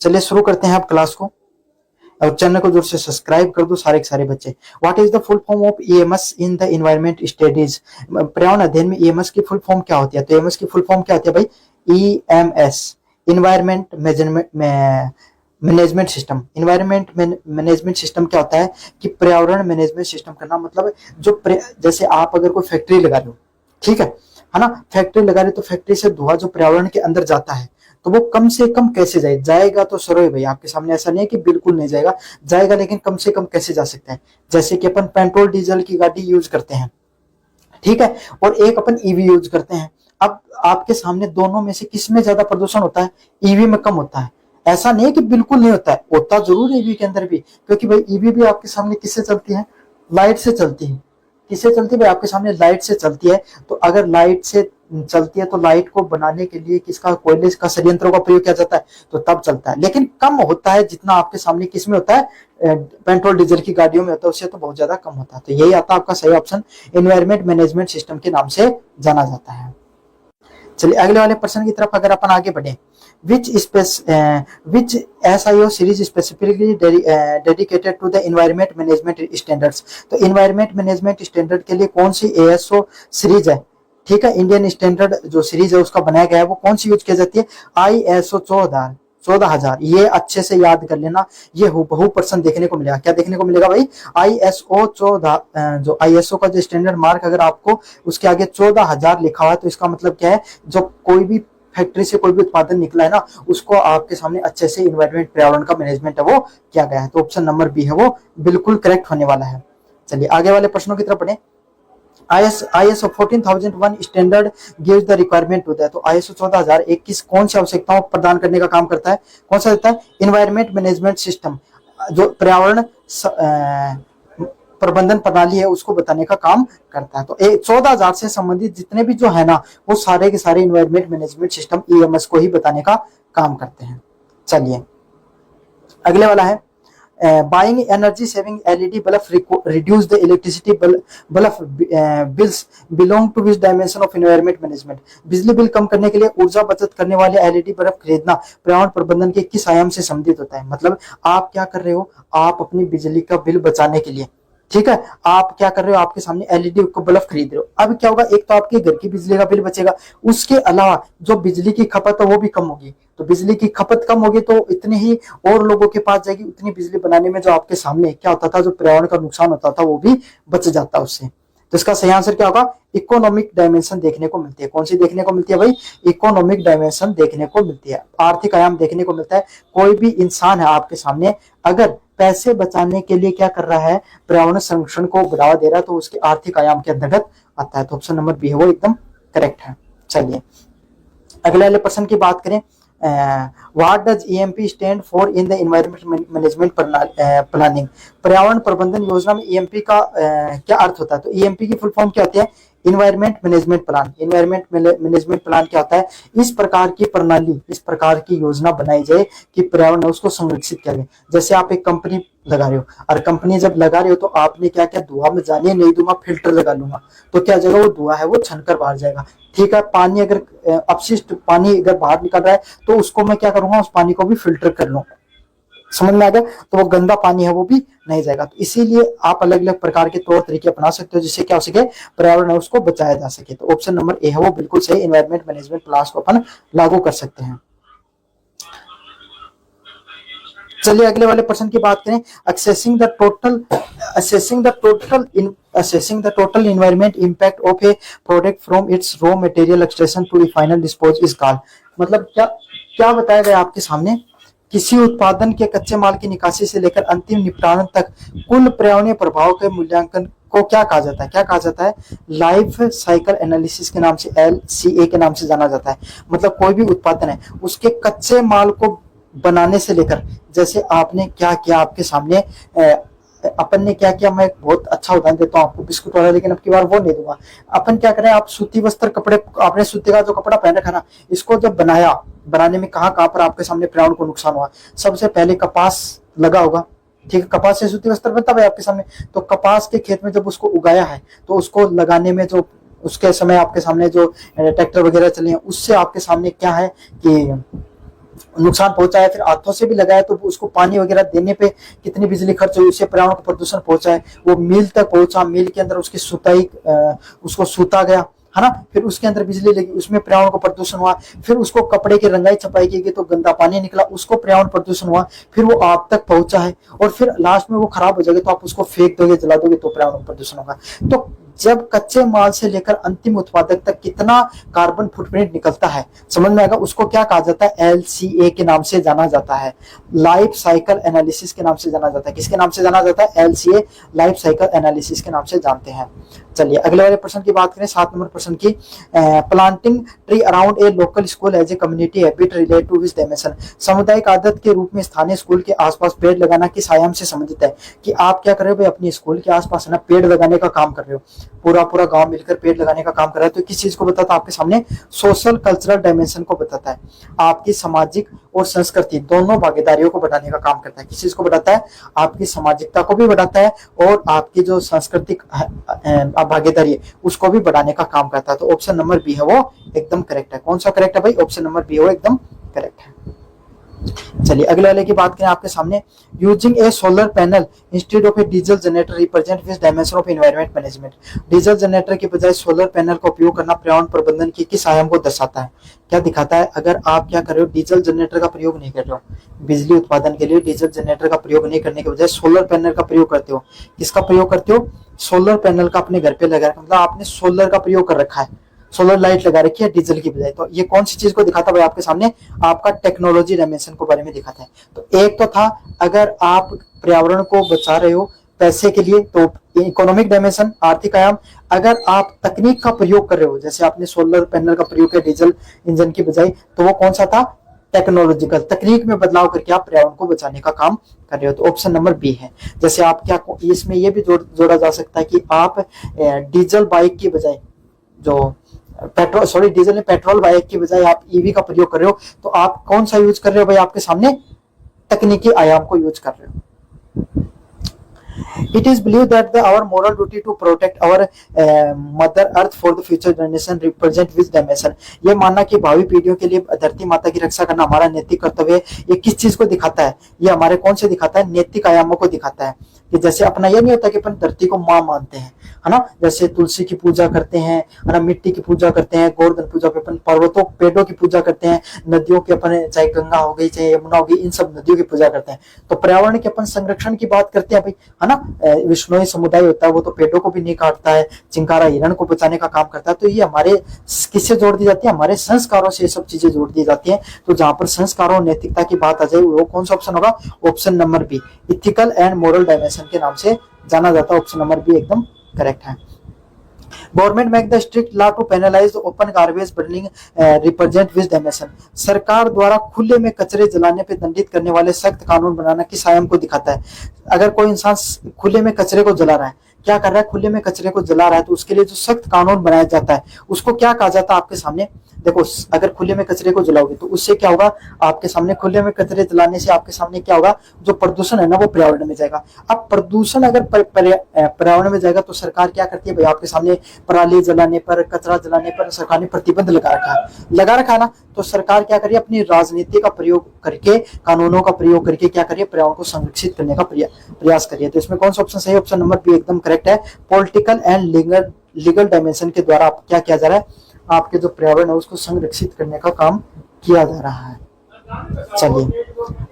चलिए शुरू करते हैं आप क्लास को, और चैनल को जोर से सब्सक्राइब कर दो सारे के सारे बच्चे। What is the full form of EMS in the environment studies? पर्यावरण अध्ययन में ईएमएस की फुल फॉर्म क्या होती है? तो ईएमएस की फुल फॉर्म क्या होती है भाई? EMS, environment management system. Environment management system क्या होता है कि पर्यावरण मैनेजमेंट सिस्टम करना, मतलब जो जैसे आप अगर कोई फैक्ट्री लगा लो, ठीक है ना, फैक्ट्री लगा रहे तो फैक्ट्री से धुआं जो पर्यावरण के अंदर जाता है तो वो कम से कम कैसे जाएगा तो सरो भाई आपके सामने, ऐसा नहीं है कि बिल्कुल नहीं जाएगा, लेकिन कम से कम कैसे जा सकता है? जैसे कि अपन पेट्रोल डीजल की गाड़ी यूज करते हैं, ठीक है, और एक अपन ईवी यूज करते हैं। अब आपके सामने दोनों में से किस में ज्यादा प्रदूषण होता है? ईवी में कम होता है। ऐसा नहीं है कि बिल्कुल नहीं होता है, होता जरूर है ईवी के अंदर भी, क्योंकि भाई ईवी भी आपके सामने किससे चलती है? लाइट से चलती है। किससे चलती है भाई? आपके सामने लाइट से चलती है। तो अगर लाइट से चलती है तो लाइट को बनाने के लिए किसका, कोयले का संयंत्रों का प्रयोग किया जाता है, तो तब चलता है, लेकिन कम होता है जितना आपके सामने किस में होता है, पेट्रोल डीजल की गाड़ियों में होता है, उससे तो बहुत ज्यादा कम होता है। तो यही आता है आपका सही ऑप्शन, एनवायरमेंट मैनेजमेंट सिस्टम के नाम से जाना जाता है। चलिए अगले वाले प्रश्न की तरफ अगर अपन आगे बढ़े, which SIO series specifically dedicated to the environment management standards? तो एनवायरमेंट मैनेजमेंट स्टैंडर्ड के लिए कौन सी ASO सीरीज है, ठीक है, इंडियन स्टैंडर्ड जो सीरीज है उसका बनाया गया है, वो कौन सी यूज की जाती है? ISO 14000। ये अच्छे से याद कर लेना, ये हूबहू प्रश्न देखने को मिलेगा। क्या देखने को मिलेगा भाई? ISO 14, जो ISO का जो स्टैंडर्ड मार्क अगर आपको उसके आगे 14000 लिखा हुआ है तो इसका मतलब क्या है? जो कोई भी फैक्ट्री से कोई भी उत्पादन निकला है ना, उसको आपके सामने अच्छे से इन्वायरमेंट पर्यावरण का मैनेजमेंट है वो किया गया है। तो ऑप्शन नंबर बी है वो बिल्कुल करेक्ट होने वाला है। चलिए आगे वाले प्रश्नों की तरफ बढ़े। ISO 14001 standard gives the requirement to that. तो ISO 14001 कौन सी आवश्यकताओं प्रदान करने का काम करता है? कौन सा देता है? इन्वायरमेंट मैनेजमेंट सिस्टम, जो पर्यावरण प्रबंधन प्रणाली है उसको बताने का काम करता है। तो 14000 से संबंधित जितने भी जो है ना, वो सारे के सारे इन्वायरमेंट मैनेजमेंट सिस्टम EMS को ही बताने का काम करते हैं। चलिए अगले वाला है, buying energy saving LED bulb reduce the electricity bulb bills belong to which dimension of environment management? बिजली बिल कम करने के लिए ऊर्जा बचत करने वाले LED बल्ब खरीदना पर्यावरण प्रबंधन के किस आयाम से संबंधित होता है? मतलब आप क्या कर रहे हो, आप अपनी बिजली का बिल बचाने के लिए, ठीक है, आप क्या कर रहे हो, आपके सामने LED को बल्ब खरीद रहे हो। अब क्या होगा, एक तो आपके घर की बिजली का बिल बचेगा, उसके अलावा जो बिजली की खपत है वो भी कम होगी। तो बिजली की खपत कम होगी तो इतने ही और लोगों के पास जाएगी, उतनी बिजली बनाने में जो आपके सामने क्या होता था, जो पर्यावरण का नुकसान होता था वो भी बच जाता उससे। तो इसका सही आंसर क्या होगा? इकोनॉमिक डायमेंशन देखने को मिलती है। कौन सी देखने को मिलती है भाई? इकोनॉमिक डायमेंशन देखने को मिलती है, आर्थिक आयाम देखने को मिलता है। कोई भी इंसान है आपके सामने, अगर पैसे बचाने के लिए क्या कर रहा है, पर्यावरण संरक्षण को बढ़ावा दे रहा है, तो उसके आर्थिक आयाम के अंतर्गत आता है। तो ऑप्शन नंबर बी है वो एकदम करेक्ट है। चलिए अगले वाले प्रश्न की बात करें, what does EMP stand for in the environment management planning? पर्यावरण प्रबंधन योजना में EMP का क्या अर्थ होता है? तो EMP की फुल फॉर्म क्या होती है? Environment management plan. Environment management plan क्या होता है? इस प्रकार की प्रणाली, इस प्रकार की योजना बनाई जाए कि पर्यावरण उसको संरक्षित किया जाए। जैसे आप एक कंपनी लगा रहे हो, और कंपनी जब लगा रहे हो तो आपने क्या क्या, धुआं में जाने नहीं दूंगा, फिल्टर लगा लूंगा, तो क्या जगह वो धुआं है वो छनकर बाहर जाएगा, ठीक है। पानी अगर अपशिष्ट पानी अगर बाहर निकल रहा है तो उसको मैं क्या करूंगा, उस पानी को भी फिल्टर कर लूंगा, समझ में आ गया? तो वो गंदा पानी है वो भी नहीं जाएगा। तो इसीलिए आप अलग अलग प्रकार के तौर तरीके अपना सकते हो जिससे क्या हो सके, पर्यावरण उसको बचाया जा सके। तो ऑप्शन नंबर ए है वो बिल्कुल सही, एनवायरमेंट मैनेजमेंट प्लान को अपन लागू कर सकते हैं। चलिए अगले वाले प्रश्न की बात करें, assessing the total environment impact of a product from its raw material extraction to final dispose is called. मतलब क्या बताया गया आपके सामने, किसी उत्पादन के कच्चे माल की निकासी से लेकर अंतिम निपटान तक कुल पर्यावरणीय प्रभाव के मूल्यांकन को क्या कहा जाता है? क्या कहा जाता है? लाइफ साइकिल एनालिसिस के नाम से, LCA के नाम से जाना जाता है। मतलब कोई भी उत्पादन है, उसके कच्चे माल को बनाने से लेकर, जैसे आपने क्या किया आपके सामने, अपन ने क्या किया, मैं बहुत अच्छा उदाहरण देता हूँ आपको, बिस्कुट वाला, लेकिन अब की बार वो नहीं दूंगा। अपन क्या करें, आप सूती वस्त्र कपड़े, आपने सूती का जो कपड़ा पहन रखा ना, इसको जब बनाने में कहाँ कहाँ पर आपके सामने पर्यावरण को नुकसान हुआ? सबसे पहले कपास लगा होगा, ठीक है, कपास से सूती वस्त्र बनता है आपके सामने। तो कपास के खेत में जब उसको उगाया है तो उसको लगाने में जो उसके समय आपके सामने जो ट्रैक्टर वगैरह चले हैं, उससे आपके सामने क्या है कि नुकसान पहुंचा है, फिर हाथों से भी लगाया तो उसको पानी वगैरह देने पे कितनी बिजली खर्च हुई, उससे पर्यावरण को प्रदूषण पहुंचा है। वो मिल तक पहुंचा, मिल के अंदर उसकी सुताई उसको सूता गया, है ना, फिर उसके अंदर बिजली लगी, उसमें पर्यावरण को प्रदूषण हुआ। फिर उसको कपड़े की रंगाई छपाई की गई तो गंदा पानी निकला, उसको पर्यावरण प्रदूषण हुआ। फिर वो आप तक पहुंचा है और फिर लास्ट में वो खराब हो जाएगा तो आप उसको फेंक दोगे, जला दोगे तो पर्यावरण प्रदूषण होगा। तो जब कच्चे माल से लेकर अंतिम उत्पादक तक कितना कार्बन फुटप्रिंट निकलता है समझ में आएगा। उसको क्या कहा जाता है, LCA के नाम से जाना जाता है, लाइफ साइकिल एनालिसिस के नाम से जाना जाता है। किसके नाम से जाना जाता है, LCA, लाइफ साइकिल एनालिसिस के नाम से जानते हैं। चलिए अगले वाले प्रश्न की बात करें, 7 नंबर प्रश्न की। Planting tree around a local school as a community habit relate to which dimension. सामुदायिक आदत के रूप में स्थानीय स्कूल के आसपास पेड़ लगाना किस आयाम से संबंधित है। कि आप क्या कर रहे हो भाई, अपनी स्कूल के आसपास है ना पेड़ लगाने का काम कर रहे हो, पूरा पूरा गांव मिलकर पेड़ लगाने का काम कर रहा है। तो किस चीज को बताता है आपके सामने, सोशल कल्चरल डायमेंशन को बताता है, आपकी सामाजिक और संस्कृति दोनों भागीदारियों को बढ़ाने का काम करता है। किस चीज को बढ़ाता है, आपकी सामाजिकता को भी बढ़ाता है और आपकी जो सांस्कृतिक भागीदारी है उसको भी बढ़ाने का काम करता है। तो ऑप्शन नंबर बी है वो एकदम करेक्ट है। कौन सा करेक्ट है भाई, ऑप्शन नंबर बी है वो एकदम करेक्ट है। चलिए अगले वाले की बात करें आपके सामने, using A solar panel instead of A diesel generator represent which dimension of environment management. Diesel generator के बजाय सोलर पैनल का उपयोग करना पर्यावरण प्रबंधन की किस आयाम को दर्शाता है। क्या दिखाता है, अगर आप क्या कर रहे हो, डीजल जनरेटर का प्रयोग नहीं कर रहे हो, बिजली उत्पादन के लिए डीजल जनरेटर का प्रयोग नहीं करने के बजाय सोलर पैनल का प्रयोग करते हो। किसका प्रयोग करते हो, सोलर पैनल का अपने घर पे लगा रखा, मतलब आपने सोलर का प्रयोग कर रखा है, सोलर लाइट लगा रखी है डीजल की बजाय। तो ये कौन सी चीज को दिखाता है आपके सामने, आपका टेक्नोलॉजी डायमेंशन के बारे में दिखाता है। तो एक तो था अगर आप पर्यावरण को बचा रहे हो पैसे के लिए तो इकोनॉमिक डायमेंशन, आर्थिक आयाम। अगर आप तकनीक का प्रयोग कर रहे हो, जैसे आपने सोलर पैनल का प्रयोग किया डीजल इंजन की बजाय, तो वो कौन सा था, टेक्नोलॉजिकल, तकनीक में बदलाव करके आप पर्यावरण को बचाने का काम कर रहे हो। तो ऑप्शन नंबर बी है। जैसे आप क्या, इसमें ये भी जोड़ा जा सकता है कि आप डीजल बाइक की बजाय जो डीजल में पेट्रोल बाइक की बजाय आप ईवी का प्रयोग कर रहे हो, तो आप कौन सा यूज कर रहे हो भाई, आपके सामने तकनीकी आयाम को यूज कर रहे हो। It is believed that our moral duty to protect our mother earth for the future generation represent which dimension। ये मानना कि भावी पीढ़ियों के लिए धरती माता की रक्षा करना हमारा नैतिक कर्तव्य है, ये किस चीज को दिखाता है, ये हमारे कौन से दिखाता है, नैतिक आयामों को दिखाता है। कि जैसे अपना ये नहीं होता कि अपन धरती को माँ मानते हैं, है ना, जैसे तुलसी की पूजा करते हैं, है ना, मिट्टी की पूजा करते हैं, गोवर्धन पूजा पे अपन पर्वतों पेड़ों की पूजा करते हैं, नदियों की अपन चाहे गंगा हो गई चाहे यमुना हो गई, इन सब नदियों की पूजा करते हैं। तो पर्यावरण के अपन संरक्षण की बात करते हैं भाई, है ना, विश्नोई समुदाय होता है वो तो पेड़ों को भी नहीं काटता है, चिंकारा हिरण को बचाने का काम करता है। तो ये हमारे किससे जोड़ दी जाती है, हमारे संस्कारों से ये सब चीजें जोड़ दी जाती हैं। तो जहां पर संस्कारों और नैतिकता की बात आ जाए वो कौन सा ऑप्शन होगा, option number B, ethical and moral dimension के नाम से जाना जाता है। ऑप्शन नंबर बी एकदम करेक्ट है। Government make the strict law to penalise open garbage burning represent which dimension. सरकार द्वारा खुले में कचरे जलाने पे दंडित करने वाले सख्त कानून बनाना किस आयाम को दिखाता है। अगर कोई इंसान खुले में कचरे को जला रहा है, क्या कर रहा है, खुले में कचरे को जला रहा है, तो उसके लिए जो सख्त कानून बनाया जाता है उसको क्या कहा जाता है आपके सामने। देखो अगर खुले में कचरे को जलाओगे तो उससे क्या होगा, आपके सामने खुले में कचरे जलाने से आपके सामने क्या होगा, जो प्रदूषण है ना वो पर्यावरण में जाएगा। अब प्रदूषण अगर पर्यावरण में जाएगा तो सरकार क्या करती है भाई, आपके सामने पराली जलाने पर, कचरा जलाने पर सरकार ने प्रतिबंध लगा रखा है ना। तो सरकार क्या करिए, अपनी राजनीति का प्रयोग करके, कानूनों का प्रयोग करके क्या करिए, पर्यावरण को संरक्षित करने का प्रयास करिए। तो इसमें कौन सा ऑप्शन सही, ऑप्शन नंबर बी एकदम करेक्ट है। पॉलिटिकल एंड लीगल डायमेंशन के द्वारा क्या किया जा रहा है, आपके जो पर्यावरण है उसको संरक्षित करने का काम किया जा रहा है। चलिए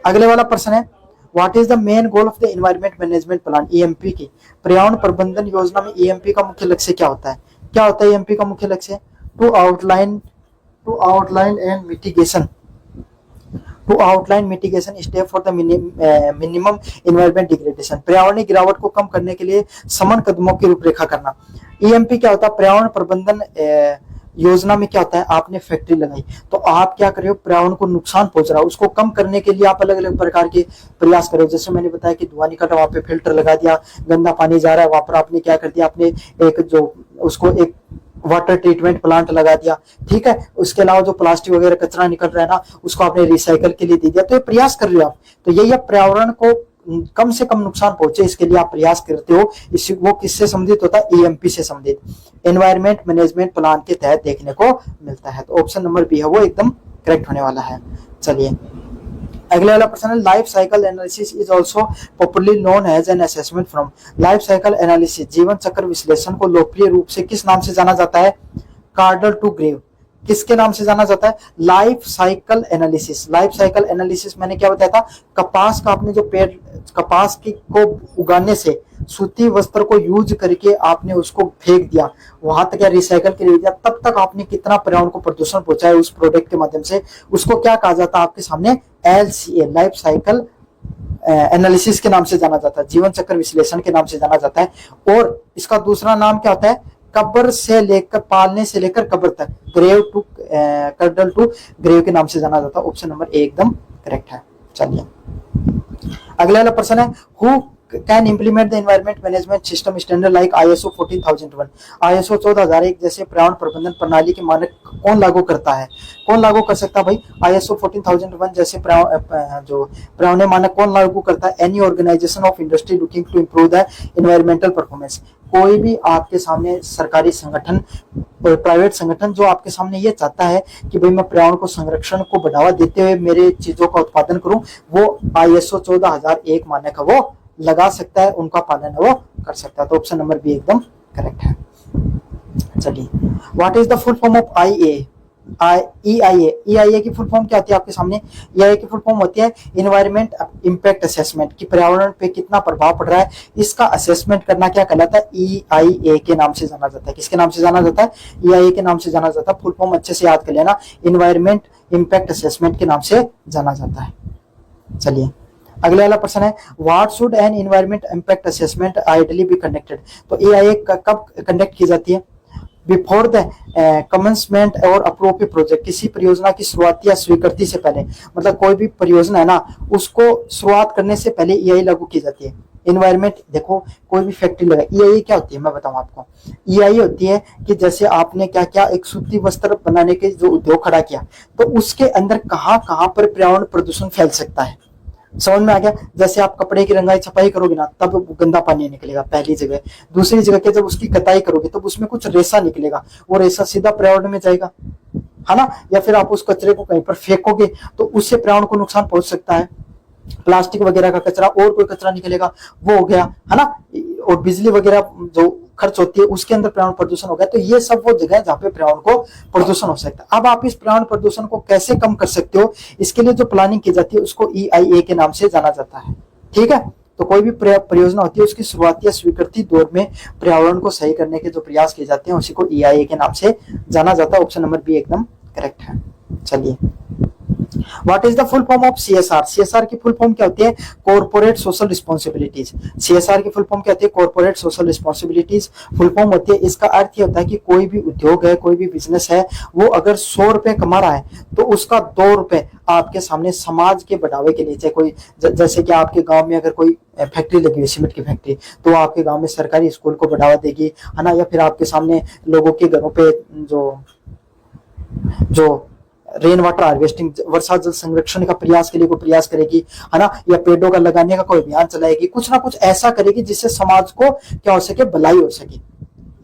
अगले वाला प्रश्न है, what is the main goal of the environment management plan, EMP की पर्यावरण प्रबंधन योजना में EMP का मुख्य लक्ष्य क्या होता है। क्या होता है EMP का मुख्य लक्ष्य, to outline mitigation step for the minimum environment degradation. पर्यावरणीय गिरावट को कम करने के लिए समन कदमों की रूपरेखा करना। EMP क्या होता है, पर्यावरण प्रबंधन योजना में क्या होता है, आपने फैक्ट्री लगाई तो आप क्या कर रहे हो, पर्यावरण को नुकसान पहुंच रहा है उसको कम करने के लिए आप अलग अलग प्रकार के प्रयास करो। जैसे मैंने बताया कि धुआं निकल रहा है, वहां पे फिल्टर लगा दिया, गंदा पानी जा रहा है वहां पर आपने क्या कर दिया, आपने एक जो उसको एक वाटर ट्रीटमेंट प्लांट लगा दिया, ठीक है। उसके अलावा जो प्लास्टिक वगैरह कचरा निकल रहा है ना उसको आपने रिसाइकल के लिए दे दिया। तो ये प्रयास कर रहे हो आप, तो यही आप पर्यावरण को कम से कम नुकसान पहुंचे इसके लिए आप प्रयास करते हो। इसी वो किससे संबंधित होता है, EMP से संबंधित, एनवायरमेंट मैनेजमेंट प्लान के तहत देखने को मिलता है। तो ऑप्शन नंबर बी है वो एकदम करेक्ट होने वाला है। चलिए अगले वाला प्रश्न है, life cycle analysis is also popularly known as an assessment from. Life cycle analysis जीवन चक्र विश्लेषण को लोकप्रिय रूप से किस नाम से जाना जाता है? कार्डल टू ग्रेव किसके नाम से जाना जाता है? Life cycle analysis. Life cycle analysis मैंने क्या बताया था? कपास का आपने जो पेड़ कपास की को उगाने से सूती वस्त्र को यूज करके आपने उसको फेंक दिया, वहां तक या रिसाइकल के लिए दिया, तब तक आपने कितना पर्यावरण को प्रदूषण पहुंचाया उस प्रोडक्ट के माध्यम से, उसको क्या कहा जाता है आपके सामने? LCA लाइफ साइकिल एनालिसिस के नाम से जाना जाता है, जीवन चक्र विश्लेषण के नाम से जाना जाता है। और इसका दूसरा नाम क्या होता है? कब्र से लेकर पालने से लेकर कब्र तक, grave to cradle to grave के नाम से जाना जाता है। ऑप्शन नंबर ए एकदम करेक्ट है। चलिए अगला वाला प्रश्न है, who can implement the environment management system standard like ISO 14001। ISO 14001 जैसे पर्यावरण प्रबंधन प्रणाली के मानक कौन लागू करता है? कौन लागू कर सकता है भाई? ISO 14001 जैसे जो पर्यावरण मानक कौन लागू करता है? Any organisation of industry looking to improve the environmental performance. कोई भी आपके सामने सरकारी संगठन और प्राइवेट संगठन जो आपके सामने ये चाहता है कि भाई मैं पर्यावरण को संरक्षण को बढ़ावा देते हुए मेरे चीजों का उत्पादन करूं, वो ISO 14001 मानक है वो लगा सकता है, उनका पालन है वो कर सकता है। तो ऑप्शन नंबर बी एकदम करेक्ट है। चलिए what is the full form of EIA की फुल फॉर्म क्या होती है आपके सामने? EIA की फुल फॉर्म होती है इन्वायरमेंट इम्पैक्ट असेसमेंट, कि पर्यावरण पे कितना प्रभाव पड़ रहा है इसका असेसमेंट करना क्या कहलाता है? EIA के नाम से जाना जाता है। किसके नाम से जाना जाता है? EIA के नाम से जाना जाता है। फुल फॉर्म अच्छे से याद कर लेना, इन्वायरमेंट इम्पैक्ट असेसमेंट के नाम से जाना जाता है। चलिए अगले वाला प्रश्न है, what should an environment impact assessment ideally be conducted. तो EIA कब कंडक्ट की जाती है? बिफोर द कमेंसमेंट और अप्रोप्रिएट प्रोजेक्ट, किसी परियोजना की शुरुआत या स्वीकृति से पहले, मतलब कोई भी परियोजना है ना उसको शुरुआत करने से पहले EIA लागू की जाती है। इन्वायरमेंट देखो कोई भी फैक्ट्री लगा, EIA क्या होती है मैं बताऊं आपको। EIA होती है कि जैसे आपने क्या क्या एक सूती वस्त्र बनाने के जो उद्योग खड़ा किया, तो उसके अंदर कहाँ कहाँ पर पर्यावरण प्रदूषण फैल सकता है, समझ में आ गया? जैसे आप कपड़े की रंगाई छपाई करोगे ना तब गंदा पानी निकलेगा पहली जगह। दूसरी जगह के जब उसकी कताई करोगे तब उसमें कुछ रेसा निकलेगा, वो रेसा सीधा पर्यावरण में जाएगा, है ना? या फिर आप उस कचरे को कहीं पर फेंकोगे तो उससे पर्यावरण को नुकसान पहुंच सकता है। प्लास्टिक वगैरह का कचरा और कोई कचरा निकलेगा वो हो गया, है ना? और बिजली वगैरह जो खर्च होती है उसके अंदर पर्यावरण प्रदूषण हो गया। तो ये सब वो जगह है जहाँ पे पर्यावरण को प्रदूषण हो सकता है। अब आप इस पर्यावरण प्रदूषण को कैसे कम कर सकते हो, इसके लिए जो प्लानिंग की जाती है उसको EIA के नाम से जाना जाता है। ठीक है, तो कोई भी परियोजना होती है उसकी शुरुआती या स्वीकृति दौर में पर्यावरण को सही करने के जो प्रयास किए जाते हैं उसी को EIA के नाम से जाना जाता है। ऑप्शन नंबर बी एकदम करेक्ट है। चलिए what is the full form of CSR। CSR की फुल फॉर्म क्या होती है? Corporate social responsibilities. CSR की फुल फॉर्म क्या होती है? Corporate social responsibilities full form होती है। इसका अर्थ ये होता है कि कोई भी उद्योग है, कोई भी बिजनेस है, वो अगर 100 रुपए कमा रहा है तो उसका 2 रुपए आपके सामने समाज के बढ़ावे के लिए, चाहे कोई जैसे कि आपके गांव में अगर कोई फैक्ट्री लगी हुई सीमेंट की फैक्ट्री, तो आपके गांव में सरकारी स्कूल को बढ़ावा देगी, है ना? या फिर आपके सामने लोगों के घरों पे जो रेन वाटर हार्वेस्टिंग, वर्षा जल संरक्षण का प्रयास के लिए कोई प्रयास करेगी, है ना? या पेड़ों का लगाने का कोई अभियान चलाएगी, कुछ ना कुछ ऐसा करेगी जिससे समाज को क्या हो सके, भलाई हो सके।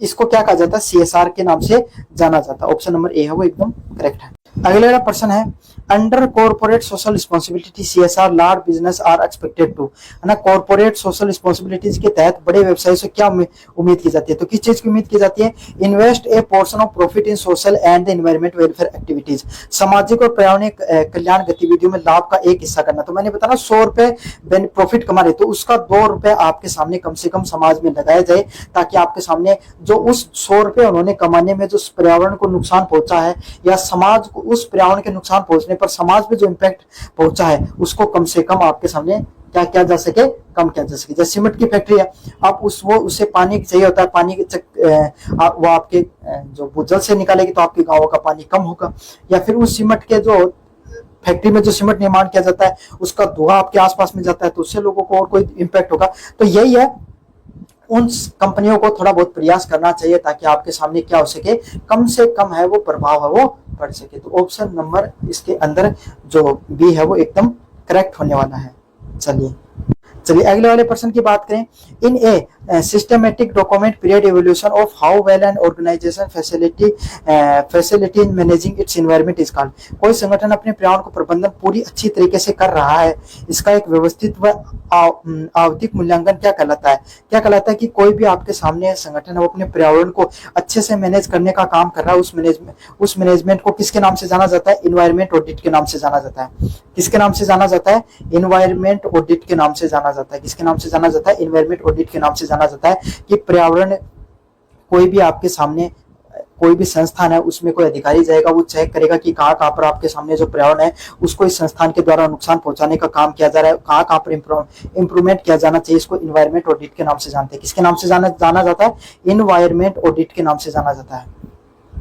इसको क्या कहा जाता है? CSR के नाम से जाना जाता है। ऑप्शन नंबर ए है वो एकदम करेक्ट है। अगले वाला प्रश्न है, under corporate social responsibility CSR large business are expected to, है ना? कॉर्पोरेट सोशल रिस्पॉन्सिबिलिटीज के तहत बड़े व्यवसाय से क्या उम्मीद की जाती है? तो किस चीज की उम्मीद की जाती है? Invest A portion of profit in social and the environment welfare activities, सामाजिक और पर्यावरणीय कल्याण गतिविधियों में लाभ का एक हिस्सा करना। तो मैंने बताया 100 रुपए प्रॉफिट कमा रहे तो उसका 2 रुपए आपके सामने कम से कम समाज में लगाया जाए, ताकि आपके सामने जो उस 100 रुपए उन्होंने कमाने में जो पर्यावरण को नुकसान पहुंचा है या समाज को उस पर्यावरण के नुकसान पहुंचने पर समाज में जो इम्पैक्ट पहुंचा है उसको कम से कम आपके सामने क्या किया जा सके, कम किया जा सके। जैसे सीमेंट की फैक्ट्री है, आप उससे पानी चाहिए होता है, पानी के वो आपके जो भूजल से निकालेगी तो आपके गाँव का पानी कम होगा। या फिर उस सीमेंट के जो फैक्ट्री में जो सीमेंट निर्माण किया जाता है उसका धुआं आपके आसपास में जाता है तो उससे लोगों को और कोई इम्पैक्ट होगा। तो यही है, उन कंपनियों को थोड़ा बहुत प्रयास करना चाहिए ताकि आपके सामने क्या हो सके, कम से कम है वो प्रभाव है वो पड़ सके। तो ऑप्शन नंबर इसके अंदर जो बी है वो एकदम करेक्ट होने वाला है। चलिए चलिए अगले वाले प्रश्न की बात करें। In a systematic document period evolution of how well an organization facility in managing its environment is called. कोई संगठन अपने पर्यावरण को प्रबंधन पूरी अच्छी तरीके से कर रहा है, इसका एक व्यवस्थित व आवधिक मूल्यांकन क्या कहलाता है? क्या कहलाता है कि कोई भी आपके सामने संगठन है अपने पर्यावरण को अच्छे से मैनेज करने का काम कर रहा है, उस मैनेजमेंट को किसके नाम से जाना जाता है? इन्वायरमेंट ऑडिट के नाम से जाना जाता है। किसके नाम से जाना जाता है? इन्वायरमेंट ऑडिट के नाम से जाना जाता है। किसके नाम से जाना जाता है? इन्वायरमेंट ऑडिट के नाम से जाना जाता है कि पर्यावरण, कोई भी आपके सामने कोई भी संस्थान है उसमें कोई अधिकारी जाएगा, वो चेक करेगा कि कहाँ कहाँ पर आपके सामने जो पर्यावरण है उसको इस संस्थान के द्वारा नुकसान पहुंचाने का काम किया जा रहा है, कहाँ कहाँ पर इंप्रूवमेंट किया जाना चाहिए, इसको इन्वायरमेंट ऑडिट के नाम से जानते हैं। किसके नाम से जाना जाता है? इन्वायरमेंट ऑडिट के नाम से जाना जाता है।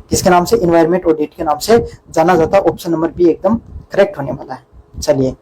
किसके नाम से? इन्वायरमेंट ऑडिट के नाम से जाना जाता है। ऑप्शन नंबर बी एकदम करेक्ट होने वाला है। चलिए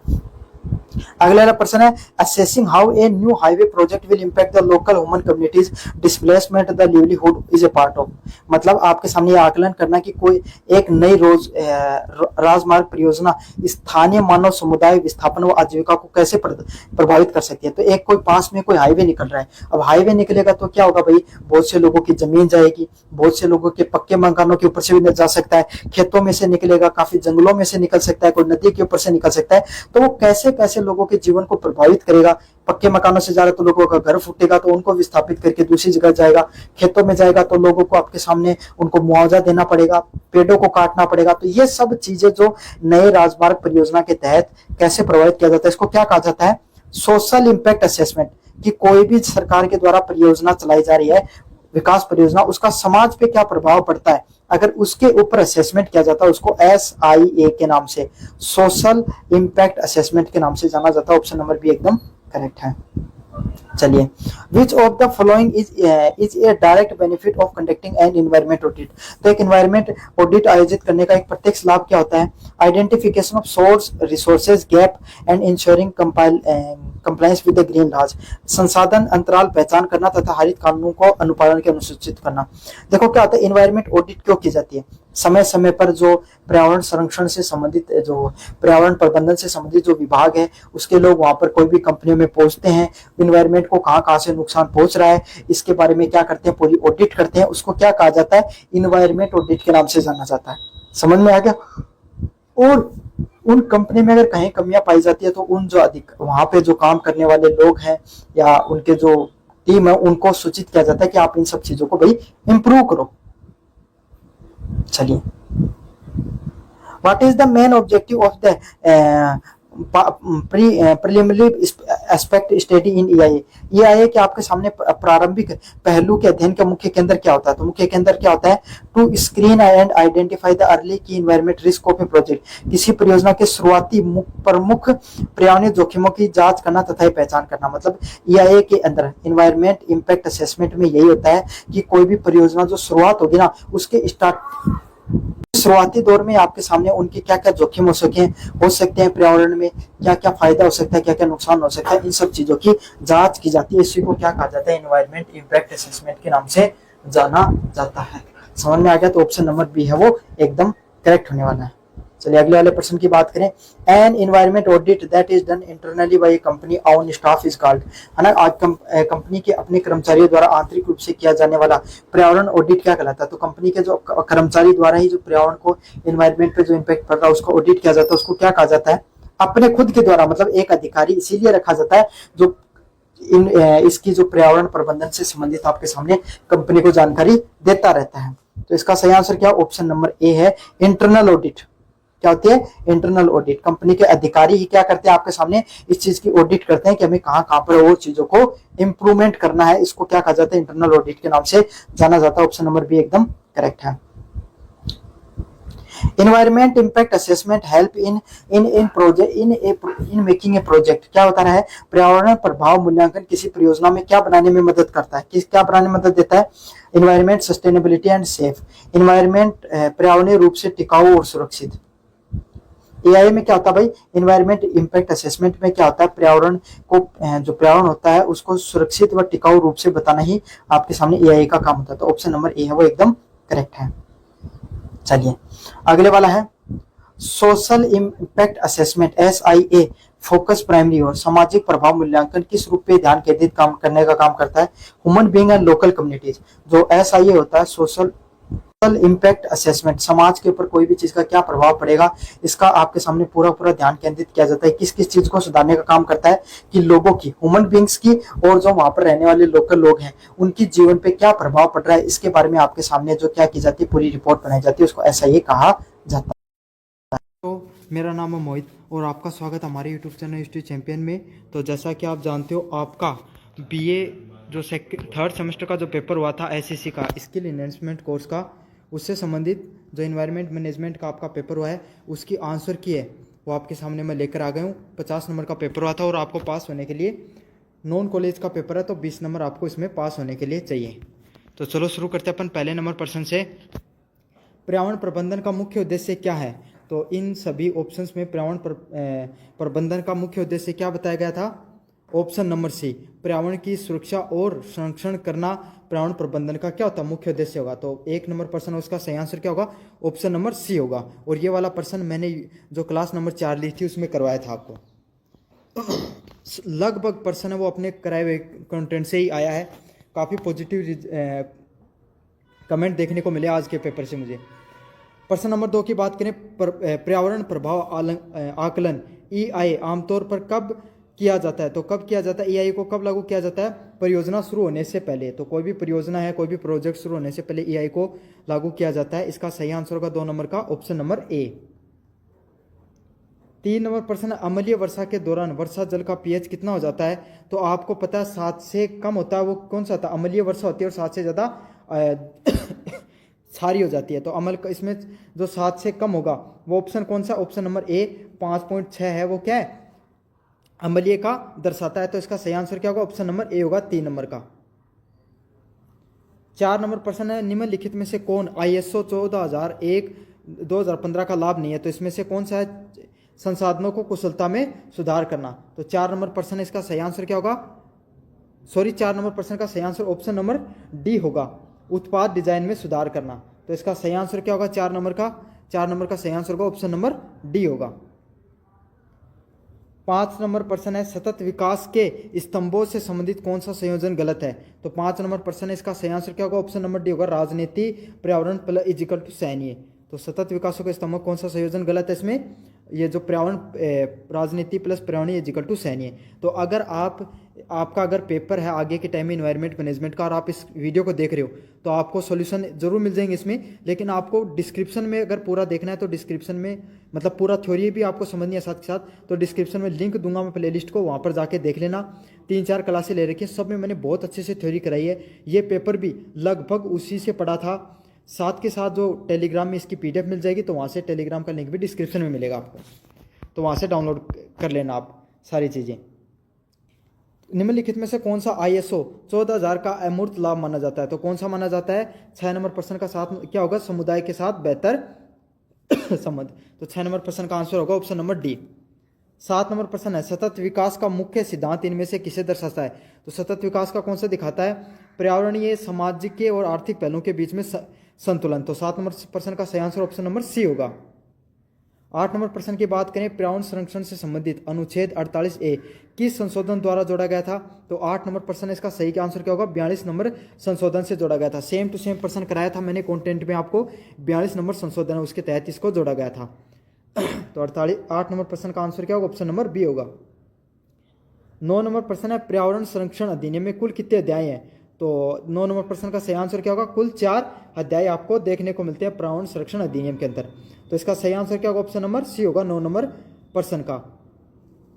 अगला वाला प्रश्न है, assessing how a new highway project will impact the local human communities displacement the livelihood is a part of. मतलब आपके सामने आकलन करना कि कोई एक नई राजमार्ग परियोजना स्थानीय मानव समुदाय विस्थापन व आजीविका को कैसे प्रभावित कर सकती है। तो एक कोई पास में कोई हाईवे निकल रहा है, अब हाईवे निकलेगा तो क्या होगा भाई, बहुत से लोगों की जमीन जाएगी, बहुत से लोगों के पक्के मकानों के ऊपर से भी जा सकता है, खेतों में से निकलेगा, काफी जंगलों में से निकल सकता है, कोई नदी के ऊपर से निकल सकता है। तो वो कैसे कैसे लोगों के जीवन को प्रभावित करेगा। पक्के मकानों से जा रहा तो लोगों का घर फूटेगा तो उनको विस्थापित करके दूसरी जगह जाएगा, खेतों में जाएगा तो लोगों को आपके सामने उनको मुआवजा देना पड़ेगा, पेड़ों को काटना पड़ेगा। तो ये सब चीजें जो नए राजमार्ग परियोजना के तहत कैसे प्रभावित किया जाता है, इसको क्या कहा जाता है? Social impact assessment. कि कोई भी सरकार के द्वारा परियोजना चलाई जा रही है, विकास परियोजना, उसका समाज पे क्या प्रभाव पड़ता है, अगर उसके ऊपर असेसमेंट किया जाता है उसको SIA के नाम से, सोशल इंपैक्ट असेसमेंट के नाम से जाना जाता है। ऑप्शन नंबर बी एकदम करेक्ट है। चलिए, which of the following is a direct benefit of conducting an environment audit. तो एक एनवायरमेंट ऑडिट आयोजित करने का एक प्रत्यक्ष लाभ क्या होता है? Identification of source resources gap and ensuring compliance with the green laws. संसाधन अंतराल पहचान करना तथा हरित कानूनों को अनुपालन के अनुसूचित करना। देखो क्या होता है, एनवायरमेंट ऑडिट क्यों की जाती है? समय समय पर जो पर्यावरण संरक्षण से संबंधित, जो पर्यावरण प्रबंधन से संबंधित जो विभाग है उसके लोग वहां पर कोई भी कंपनियों में पहुंचते हैं, इन्वायरमेंट को कहाँ कहाँ से नुकसान पहुंच रहा है इसके बारे में क्या करते हैं, पूरी ऑडिट करते हैं। उसको क्या कहा जाता है? इन्वायरमेंट ऑडिट के नाम से जाना जाता है। समझ में आ गया? और उन कंपनी में अगर कहीं कमियां पाई जाती है तो उन जो वहां पे जो काम करने वाले लोग हैं या उनके जो टीम है उनको सूचित किया जाता है कि आप इन सब चीजों को भाई इंप्रूव करो। चलिए, what is the main objective of the preliminary aspect study in EIA कि आपके सामने प्रारंभिक पहलू के अध्ययन का मुख्य केंद्र क्या होता है? तो मुख्य केंद्र क्या होता है? To screen and identify the early key environment risk of a project. किसी परियोजना के शुरुआती प्रमुख पर्यावरणीय जोखिमों की जांच करना तथा पहचान करना। मतलब EIA के अंदर एनवायरमेंट इंपैक्ट असेसमेंट में यही होता है कि कोई भी परियोजना जो शुरुआत होगी ना, उसके शुरुआती दौर में आपके सामने उनके क्या क्या जोखिम हो सकते हैं, पर्यावरण में क्या क्या फायदा हो सकता है, क्या क्या नुकसान हो सकता है, इन सब चीजों की जांच की जाती है। इसी को क्या कहा जाता है? एनवायरमेंट इंपैक्ट असेसमेंट के नाम से जाना जाता है। समझ में आ गया? तो ऑप्शन नंबर बी है वो एकदम करेक्ट होने वाला है। चलिए अगले वाले प्रश्न की बात करें। An environment audit that is done internally by a company on staff is called, है ना। आज कंपनी के अपने कर्मचारियों द्वारा आंतरिक रूप से किया जाने वाला पर्यावरण ऑडिट क्या कहलाता है? तो कंपनी के जो कर्मचारी द्वारा ही जो पर्यावरण को, एनवायरमेंट पे जो इम्पैक्ट पड़ रहा है उसको ऑडिट किया जाता है, उसको क्या कहा जाता है? अपने खुद के द्वारा। मतलब एक अधिकारी इसीलिए रखा जाता है जो इसकी जो पर्यावरण प्रबंधन से संबंधित आपके सामने कंपनी को जानकारी देता रहता है। तो इसका सही आंसर क्या? ऑप्शन नंबर ए है, इंटरनल ऑडिट। क्या होती है? Internal audit. कंपनी के अधिकारी ही क्या करते हैं? आपके सामने इस चीज की ऑडिट करते हैं कि हमें कहाँ कहाँ पर और चीजों को इंप्रूवमेंट करना है। इसको क्या कहा जाता है? इंटरनल ऑडिट के नाम से जाना जाता है। ऑप्शन नंबर बी एकदम करेक्ट है। Environment impact assessment help in making a project. क्या होता है? पर्यावरण प्रभाव मूल्यांकन किसी परियोजना में क्या बनाने में मदद करता है? क्या बनाने में मदद देता है? Environment sustainability and safe. Environment पर्यावरणीय रूप से टिकाऊ और सुरक्षित। EIA में क्या होता है भाई? इन्वायरमेंट इंपैक्ट असेसमेंट में क्या होता है? पर्यावरण को, जो पर्यावरण होता है उसको सुरक्षित व टिकाऊ रूप से बताना ही आपके सामने EIA का काम होता है। तो ऑप्शन नंबर ए है वो एकदम करेक्ट है। चलिए अगले वाला है social impact assessment SIA focus primary और सामाजिक प्रभाव मूल्यांकन किस रूप पे ध्यान केंद्रित काम करने का काम करता है? Human being and local communities. जो SIA होता है, सोशल इम्पैक्ट असेसमेंट, समाज के ऊपर कोई भी चीज का क्या प्रभाव पड़ेगा इसका आपके सामने पूरा पूरा ध्यान केंद्रित किया जाता है। किस किस चीज को सुधारने का काम करता है कि लोगों की, ह्यूमन बींग्स की, और जो वहां पर रहने वाले लोकल लोग हैं उनकी जीवन पे क्या प्रभाव पड़ रहा है, इसके बारे में आपके सामने जो क्या की जाती है, पूरी रिपोर्ट बनाई जाती है, उसको SIA कहा जाता है। तो मेरा नाम है मोहित और आपका स्वागत हमारे यूट्यूब चैनल हिस्ट्री चैंपियन में। तो जैसा कि आप जानते हो, आपका BA जो थर्ड सेमेस्टर का जो पेपर हुआ था SEC का, स्किल एनहेंसमेंट कोर्स का, उससे संबंधित जो इन्वायरमेंट मैनेजमेंट का आपका पेपर हुआ है उसकी आंसर की है वो आपके सामने मैं लेकर आ गया हूँ। 50 नंबर का पेपर हुआ था और आपको पास होने के लिए, नॉन कॉलेज का पेपर है तो 20 नंबर आपको इसमें पास होने के लिए चाहिए। तो चलो शुरू करते हैं अपन पहले नंबर प्रश्न से। पर्यावरण प्रबंधन का मुख्य उद्देश्य क्या है? तो इन सभी ऑप्शंस में पर्यावरण प्रबंधन का मुख्य उद्देश्य क्या बताया गया था? ऑप्शन नंबर सी, पर्यावरण की सुरक्षा और संरक्षण करना पर्यावरण प्रबंधन का क्या होता है? मुख्य उद्देश्य होगा। तो 1 नंबर प्रश्न, उसका सही आंसर क्या होगा? ऑप्शन नंबर सी होगा। और ये वाला प्रश्न मैंने जो क्लास नंबर 4 ली थी उसमें करवाया था आपको। लगभग प्रश्न है वो अपने कराए हुए कंटेंट से ही आया है। काफ़ी पॉजिटिव कमेंट देखने को मिले आज के पेपर से मुझे। प्रश्न नंबर 2 की बात करें, पर्यावरण प्रभाव आकलन EIA आमतौर पर कब किया जाता है? तो कब किया जाता है? EIA को कब लागू किया जाता है? परियोजना शुरू होने से पहले। तो कोई भी परियोजना है, कोई भी प्रोजेक्ट शुरू होने से पहले EIA को लागू किया जाता है। इसका सही आंसर होगा 2 नंबर का, ऑप्शन नंबर ए। 3 नंबर प्रश्न, अम्लीय वर्षा के दौरान वर्षा जल का pH कितना हो जाता है? तो आपको पता है 7 से कम होता है, वो कौन सा था? अम्लीय वर्षा होती है और 7 से ज़्यादा क्षारीय हो जाती है। तो अम्ल इसमें जो 7 से कम होगा वो ऑप्शन कौन सा? ऑप्शन नंबर ए 5.6 है, वो क्या है? अम्लीय का दर्शाता है। तो इसका सही आंसर क्या होगा? ऑप्शन नंबर ए होगा 3 नंबर का। 4 नंबर प्रश्न है, निम्नलिखित में से कौन ISO 14001/2015 का लाभ नहीं है? तो इसमें से कौन सा है? संसाधनों को कुशलता में सुधार करना। तो 4 नंबर प्रश्न है, इसका सही आंसर क्या होगा? 4 नंबर प्रश्न का सही आंसर ऑप्शन नंबर डी होगा, उत्पाद डिजाइन में सुधार करना। तो इसका सही आंसर क्या होगा 4 नंबर का? 4 नंबर का सही आंसर होगा ऑप्शन नंबर डी होगा। 5 नंबर प्रश्न है, सतत विकास के स्तंभों से संबंधित कौन सा संयोजन गलत है? तो 5 नंबर प्रश्न है, इसका सही आंसर क्या होगा? ऑप्शन नंबर डी होगा, राजनीति पर्यावरण प्लस इजिकल टू सैन्य। तो सतत विकासों के स्तंभ कौन सा संयोजन गलत है इसमें? ये जो पर्यावरण, राजनीति प्लस पर्यावरण इजिकल टू सैन्य। तो अगर आपका अगर पेपर है आगे के टाइम में इन्वायरमेंट मैनेजमेंट का और आप इस वीडियो को देख रहे हो तो आपको सॉल्यूशन जरूर मिल जाएंगे इसमें, लेकिन आपको डिस्क्रिप्शन में अगर पूरा देखना है तो डिस्क्रिप्शन में, मतलब पूरा थ्योरी भी आपको समझनी है साथ के साथ, तो डिस्क्रिप्शन में लिंक दूंगा मैं प्लेलिस्ट को, वहाँ पर जाके देख लेना। 3-4 क्लासें ले रखी है, सब में मैंने बहुत अच्छे से थ्योरी कराई है। ये पेपर भी लगभग उसी से पढ़ा था। साथ के साथ जो टेलीग्राम में इसकी PDF मिल जाएगी, तो वहाँ से टेलीग्राम का लिंक भी डिस्क्रिप्शन में मिलेगा आपको, तो वहाँ से डाउनलोड कर लेना आप सारी चीज़ें। निम्नलिखित में से कौन सा ISO 14000 का अमूर्त लाभ माना जाता है? तो कौन सा माना जाता है? 6 नंबर प्रश्न का साथ क्या होगा? समुदाय के साथ बेहतर संबंध। तो 6 नंबर प्रश्न का आंसर होगा ऑप्शन नंबर डी। 7 नंबर प्रश्न है, सतत विकास का मुख्य सिद्धांत इनमें से किसे दर्शाता है? तो सतत विकास का कौन सा दिखाता है? पर्यावरणीय, सामाजिक के और आर्थिक पहलुओं के बीच में संतुलन। तो 7 नंबर प्रश्न का सही आंसर ऑप्शन नंबर सी होगा। 8 नंबर प्रश्न की बात करें, पर्यावरण संरक्षण से संबंधित अनुच्छेद 48A किस संशोधन द्वारा जोड़ा गया था? तो 8 नंबर प्रश्न, इसका सही आंसर क्या होगा? 42 नंबर संशोधन से जोड़ा गया था। सेम टू सेम प्रश्न कराया था मैंने कंटेंट में आपको, 42 नंबर संशोधन है, उसके तहत इसको जोड़ा गया था। तो 8 नंबर प्रश्न का आंसर क्या होगा? ऑप्शन नंबर बी होगा। 9 नंबर प्रश्न है, पर्यावरण संरक्षण अधिनियम में कुल कितने अध्याय हैं? तो 9 नंबर प्रश्न का सही आंसर क्या होगा? कुल 4 अध्याय आपको देखने को मिलते हैं पर्यावरण संरक्षण अधिनियम के अंदर। तो इसका सही आंसर क्या होगा? ऑप्शन नंबर सी होगा 9 नंबर प्रश्न का।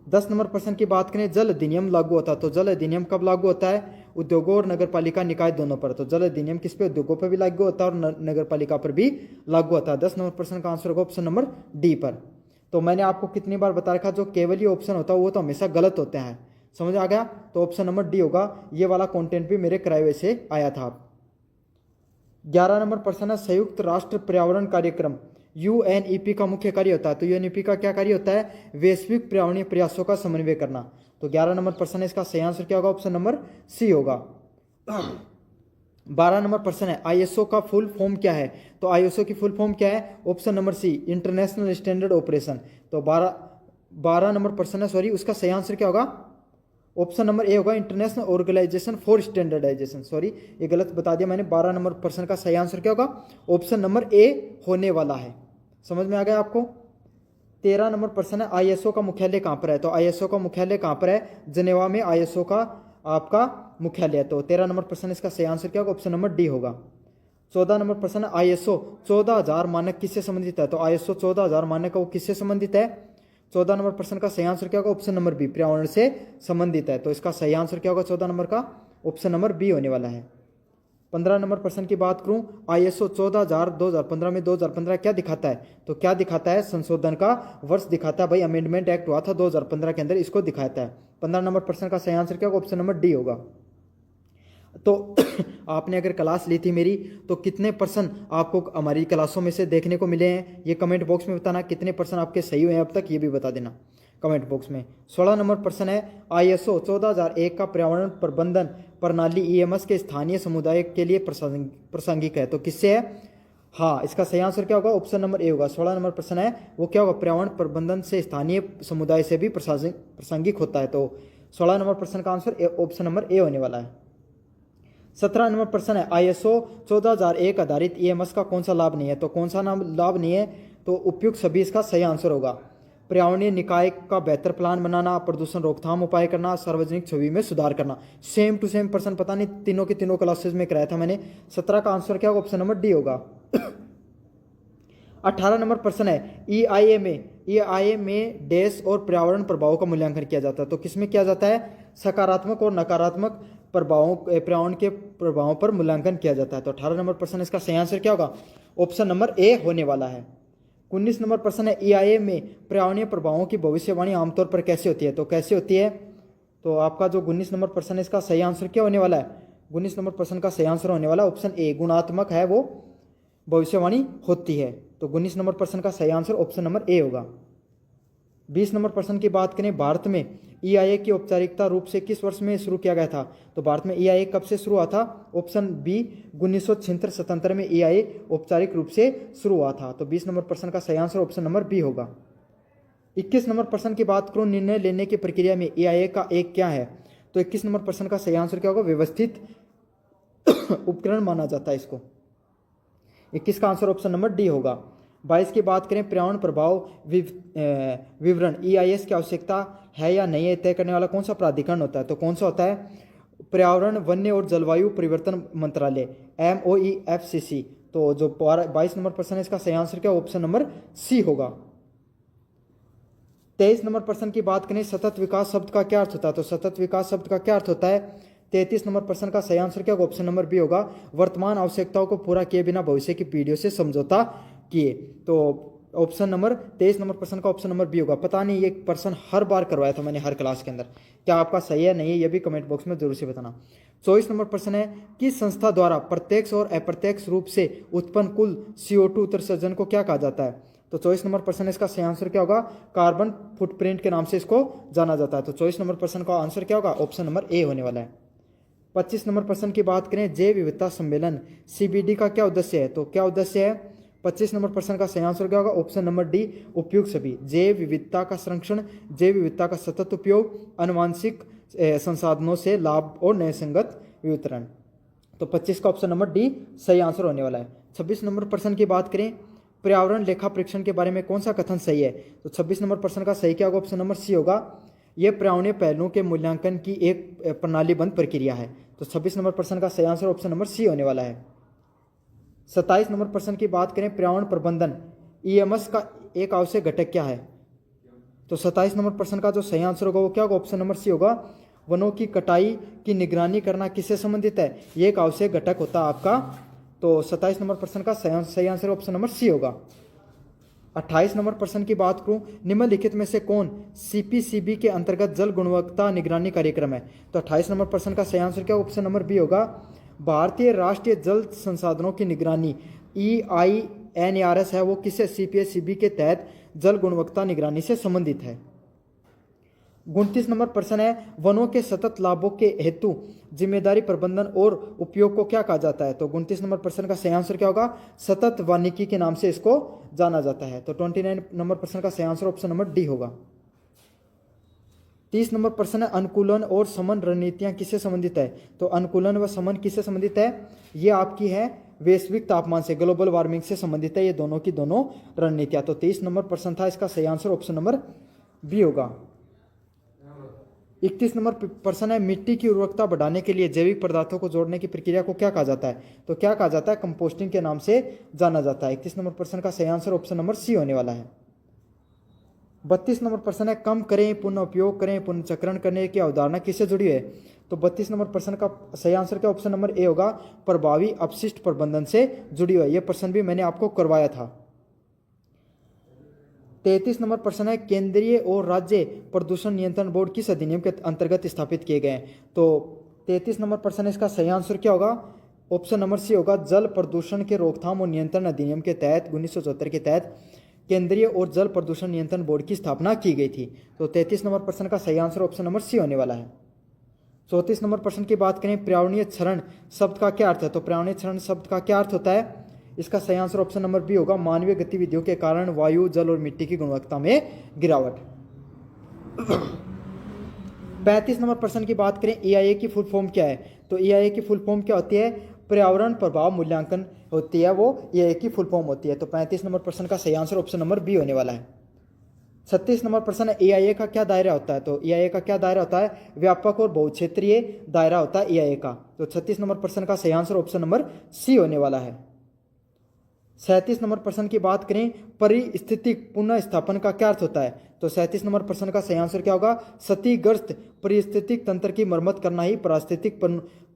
10 नंबर प्रश्न की बात करें, जल अधिनियम लागू होता है। तो जल अधिनियम कब लागू होता है? उद्योगों और नगर पालिका निकाय दोनों पर। तो जल अधिनियम किस पे? उद्योगों पर भी लागू होता है और नगर पालिका पर भी लागू होता है। 10 नंबर प्रश्न का आंसर होगा ऑप्शन नंबर डी पर। तो मैंने आपको कितनी बार बता रखा, जो केवल ये ऑप्शन होता है वो तो हमेशा गलत होते हैं। समझ आ गया? तो ऑप्शन नंबर डी होगा। ये वाला कंटेंट भी मेरे कराए हुए से आया था। 11 नंबर प्रश्न है, संयुक्त राष्ट्र पर्यावरण कार्यक्रम UNEP का मुख्य कार्य होता है। तो UNEP का क्या कार्य होता है? वैश्विक पर्यावरणीय प्रयासों का समन्वय करना। तो 11 नंबर प्रश्न है, इसका सही आंसर क्या होगा? ऑप्शन नंबर सी होगा। 12 नंबर प्रश्न है, ISO का फुल फॉर्म क्या है? तो ISO की फुल फॉर्म क्या है? Option number C, international standard operation. तो 12 नंबर प्रश्न है, सॉरी, उसका सही आंसर क्या होगा? ऑप्शन नंबर ए होगा, international organisation for standardisation. Sorry, ये गलत बता दिया मैंने। 12 नंबर प्रश्न का सही आंसर क्या होगा? ऑप्शन नंबर ए होने वाला है। समझ में आ गया आपको? 13 नंबर प्रश्न है, आईएसओ का मुख्यालय कहाँ पर है? तो आईएसओ का मुख्यालय कहाँ पर है? जिनेवा में आईएसओ का आपका मुख्यालय है। तो 13 नंबर प्रश्न, इसका सही आंसर क्या होगा? ऑप्शन नंबर डी होगा। 14 नंबर प्रश्न, आईएसओ 14000 मानक किससे संबंधित है? तो आईएसओ 14000 मानक वो किससे संबंधित है? 14 नंबर प्रश्न का सही आंसर क्या होगा? ऑप्शन नंबर बी, पर्यावरण से संबंधित है। तो इसका सही आंसर क्या होगा 14 नंबर का? ऑप्शन नंबर बी होने वाला है। 15 नंबर प्रश्न की बात करूं, आईएसओ 14000 2015 में 2015 क्या दिखाता है? तो क्या दिखाता है? संशोधन का वर्ष दिखाता है भाई। अमेंडमेंट एक्ट हुआ था 2015 के अंदर, इसको दिखाता है। 15 नंबर प्रश्न का सही आंसर क्या होगा? ऑप्शन नंबर डी होगा। तो आपने अगर क्लास ली थी मेरी, तो कितने परसेंट आपको हमारी क्लासों में से देखने को मिले हैं, ये कमेंट बॉक्स में बताना। कितने परसेंट आपके सही हुए हैं अब तक, ये भी बता देना कमेंट बॉक्स में। 16 नंबर प्रश्न है, आईएसओ 14001 का पर्यावरण प्रबंधन प्रणाली ईएमएस के स्थानीय समुदाय के लिए प्रासंगिक है। तो किससे है? हाँ, इसका सही आंसर क्या होगा? ऑप्शन नंबर ए होगा। 16 नंबर प्रश्न है, वो क्या होगा? पर्यावरण प्रबंधन से स्थानीय समुदाय से भी प्रासंगिक होता है। तो 16 नंबर प्रश्न का आंसर ऑप्शन नंबर ए होने वाला है। 17 नंबर प्रश्न है, आईएसओ 14001 आधारित ईएमएस का कौन सा लाभ नहीं है? तो कौन सा लाभ नहीं है? तो उपयुक्त सभी इसका सही आंसर होगा। पर्यावरणीय निकाय का बेहतर प्लान बनाना, प्रदूषण रोकथाम उपाय करना, सार्वजनिक छवि में सुधार करना। सेम टू सेम प्रश्न, पता नहीं तीनों के तीनों क्लासेस में कराया था मैंने। 17 का आंसर क्या होगा? ऑप्शन नंबर डी होगा। 18 नंबर प्रश्न है, ईआईए में देश और पर्यावरण प्रभावों का मूल्यांकन किया जाता है। तो किसमें किया जाता है? सकारात्मक और नकारात्मक प्रभावों, पर्यावरण के प्रभावों पर मूल्यांकन किया जाता है। तो 18 नंबर प्रश्न, इसका सही आंसर क्या होगा? ऑप्शन नंबर ए होने वाला है। 19 नंबर प्रश्न है, ईआईए में पर्यावरणीय प्रभावों की भविष्यवाणी आमतौर पर कैसे होती है? तो कैसे होती है? तो आपका जो 19 नंबर प्रश्न है, इसका सही आंसर क्या होने वाला है? 19 नंबर प्रश्न का सही आंसर होने वाला ऑप्शन ए, गुणात्मक है वो भविष्यवाणी होती है। तो 19 नंबर प्रश्न का सही आंसर ऑप्शन नंबर ए होगा। 20 नंबर प्रश्न की बात करें, भारत में ईआईए की औपचारिकता रूप से किस वर्ष में शुरू किया गया था? तो भारत में ईआईए कब से शुरू हुआ था? ऑप्शन बी, 1976-77 में ईआईए औपचारिक रूप से शुरू हुआ था। तो 20 नंबर प्रश्न का सही आंसर ऑप्शन नंबर बी होगा। 21 नंबर प्रश्न की बात करूं, निर्णय लेने की प्रक्रिया में ईआईए का एक क्या है? तो 21 नंबर प्रश्न का सही आंसर क्या होगा? व्यवस्थित उपकरण माना जाता है इसको। 21 का आंसर ऑप्शन नंबर डी होगा। 22 की बात करें, पर्यावरण प्रभाव विवरण ईआईएस की आवश्यकता है या नहीं है, तय करने वाला कौन सा प्राधिकरण होता है? तो कौन सा होता है? पर्यावरण, वन्य और जलवायु परिवर्तन मंत्रालय, MOEFCC। तो जो 22 नंबर प्रश्न है, इसका सही आंसर क्या? ऑप्शन नंबर सी होगा। 23 नंबर प्रश्न की बात करें, सतत विकास शब्द का क्या अर्थ होता है? तो सतत विकास शब्द का क्या अर्थ होता है? 33 नंबर प्रश्न का सही आंसर क्या होगा? ऑप्शन नंबर बी होगा, वर्तमान आवश्यकताओं को पूरा किए बिना भविष्य की पीढ़ियों से समझौता किए। तो ऑप्शन नंबर 23 नंबर प्रश्न का ऑप्शन नंबर बी होगा। पता नहीं ये प्रश्न हर बार करवाया था मैंने हर क्लास के अंदर, क्या आपका सही है नहीं है, ये भी कमेंट बॉक्स में जरूर से बताना। 24 नंबर प्रश्न है, किस संस्था द्वारा प्रत्यक्ष और अप्रत्यक्ष रूप से उत्पन्न कुल CO2 उत्सर्जन को क्या कहा जाता है? तो 24 नंबर प्रश्न, इसका सही आंसर क्या होगा? कार्बन फुटप्रिंट के नाम से इसको जाना जाता है। तो 24 नंबर प्रश्न का आंसर क्या होगा? ऑप्शन नंबर ए होने वाला है। 25 नंबर प्रश्न की बात करें, जैव विविधता सम्मेलन CBD का क्या उद्देश्य है? तो क्या उद्देश्य है? 25 नंबर प्रश्न का सही आंसर क्या होगा? ऑप्शन नंबर डी, उपयुक्त सभी। जैव विविधता का संरक्षण, जैव विविधता का सतत उपयोग, आनुवंशिक संसाधनों से लाभ और न्यायसंगत वितरण। तो 25 का ऑप्शन नंबर डी सही आंसर होने वाला है। 26 नंबर प्रश्न की बात करें, पर्यावरण लेखा परीक्षण के बारे में कौन सा कथन सही है? तो 26 नंबर प्रश्न का सही क्या होगा? ऑप्शन नंबर सी होगा, यह पर्यावरणीय पहलुओं के मूल्यांकन की एक प्रणालीबद्ध प्रक्रिया है। तो 26 नंबर प्रश्न का सही आंसर ऑप्शन नंबर सी होने वाला है। 27 नंबर प्रश्न की बात करें, पर्यावरण प्रबंधन EMS का एक आवश्यक घटक क्या है? तो 27 नंबर प्रश्न का जो सही आंसर होगा वो क्या होगा? ऑप्शन नंबर सी होगा, वनों की कटाई की निगरानी करना किससे संबंधित है? ये एक आवश्यक घटक होता है आपका। तो 27 नंबर प्रश्न का सही आंसर ऑप्शन नंबर सी होगा। 28 नंबर प्रश्न की बात करूं, निम्नलिखित में से कौन CPCB के अंतर्गत जल गुणवत्ता निगरानी कार्यक्रम है? तो 28 नंबर प्रश्न का सही आंसर क्या? ऑप्शन नंबर बी होगा, भारतीय राष्ट्रीय जल संसाधनों की निगरानी EINARS है वो किससे? CPCB के तहत जल गुणवत्ता निगरानी से संबंधित है। 29 नंबर प्रश्न है, वनों के सतत लाभों के हेतु जिम्मेदारी प्रबंधन और उपयोग को क्या कहा जाता है? तो 29 नंबर प्रश्न का सही आंसर क्या होगा? सतत वानिकी के नाम से इसको जाना जाता है। तो 29 नंबर प्रश्न का सही आंसर ऑप्शन नंबर डी होगा। 30 नंबर प्रश्न है अनुकूलन और समन रणनीतियां किससे संबंधित है? तो अनुकूलन व समन किससे संबंधित है? ये आपकी है वैश्विक तापमान से, ग्लोबल वार्मिंग से संबंधित है ये दोनों की दोनों रणनीतियां। तो 23 नंबर प्रश्न था, इसका सही आंसर ऑप्शन नंबर बी होगा। 31 नंबर प्रश्न है मिट्टी की उर्वरकता बढ़ाने के लिए जैविक पदार्थों को जोड़ने की प्रक्रिया को क्या कहा जाता है? तो क्या कहा जाता है? कंपोस्टिंग के नाम से जाना जाता है। 31 नंबर प्रश्न का सही आंसर ऑप्शन नंबर सी होने वाला है। 32 नंबर प्रश्न है कम करें पुनः उपयोग करें पुनर्चक्रण करने की अवधारणा किससे जुड़ी है? तो 32 नंबर प्रश्न का सही आंसर क्या ऑप्शन नंबर ए होगा, प्रभावी अपशिष्ट प्रबंधन से जुड़ी हुई है। यह प्रश्न भी मैंने आपको करवाया था। 33 नंबर प्रश्न है केंद्रीय और राज्य प्रदूषण नियंत्रण बोर्ड किस अधिनियम के अंतर्गत स्थापित किए गए हैं? तो 33 नंबर प्रश्न है, इसका सही आंसर क्या होगा? ऑप्शन नंबर सी होगा, जल प्रदूषण के रोकथाम और नियंत्रण अधिनियम के तहत 1974 के तहत केंद्रीय और जल प्रदूषण नियंत्रण बोर्ड की स्थापना की गई थी। तो 33 नंबर प्रश्न का सही आंसर ऑप्शन नंबर सी होने वाला है। 34 नंबर प्रश्न की बात करें पर्यावरणीय क्षरण शब्द का क्या अर्थ है? तो पर्यावरणीय क्षरण शब्द का क्या अर्थ होता है? इसका सही आंसर ऑप्शन नंबर बी होगा, मानवीय गतिविधियों के कारण वायु जल और मिट्टी की गुणवत्ता में गिरावट। 35 नंबर प्रश्न की बात करें EIA की फुल फॉर्म क्या है? तो EIA की फुल फॉर्म क्या होती है? पर्यावरण प्रभाव मूल्यांकन होती है, वो EIA की फुल फॉर्म होती है। तो 35 नंबर प्रश्न का सही आंसर ऑप्शन नंबर बी होने वाला है। 36 नंबर प्रश्न है EIA का क्या दायरा होता है? तो EIA का क्या दायरा होता है? व्यापक और बहुक्षेत्रीय दायरा होता है EIA का। तो 36 नंबर प्रश्न का सही आंसर ऑप्शन नंबर सी होने वाला है। 37 नंबर प्रश्न की बात करें परिस्थितिक पुनः स्थापन का क्या अर्थ होता है? तो 37 नंबर प्रश्न का सही आंसर क्या होगा? क्षतिग्रस्त परिस्थितिक तंत्र की मरम्मत करना ही पारिस्थितिक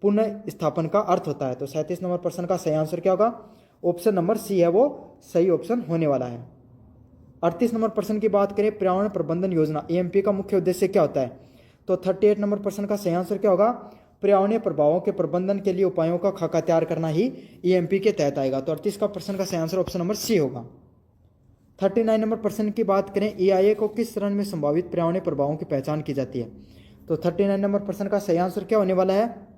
पुनः स्थापन का अर्थ होता है। तो 37 नंबर प्रश्न का सही आंसर क्या होगा? ऑप्शन नंबर सी है वो सही ऑप्शन होने वाला है। 38 नंबर प्रश्न की बात करें पर्यावरण प्रबंधन योजना EMP का मुख्य उद्देश्य क्या होता है? तो 38 नंबर प्रश्न का सही आंसर क्या होगा? पर्यावरणीय प्रभावों के प्रबंधन के लिए उपायों का खाका तैयार करना ही EMP के तहत आएगा। तो 38 का प्रश्न का सही आंसर ऑप्शन नंबर सी होगा। 39 नंबर प्रश्न की बात करें EIA को किस चरण में संभावित पर्यावरणीय प्रभावों की पहचान की जाती है? तो 39 नंबर प्रश्न का सही आंसर क्या होने वाला है?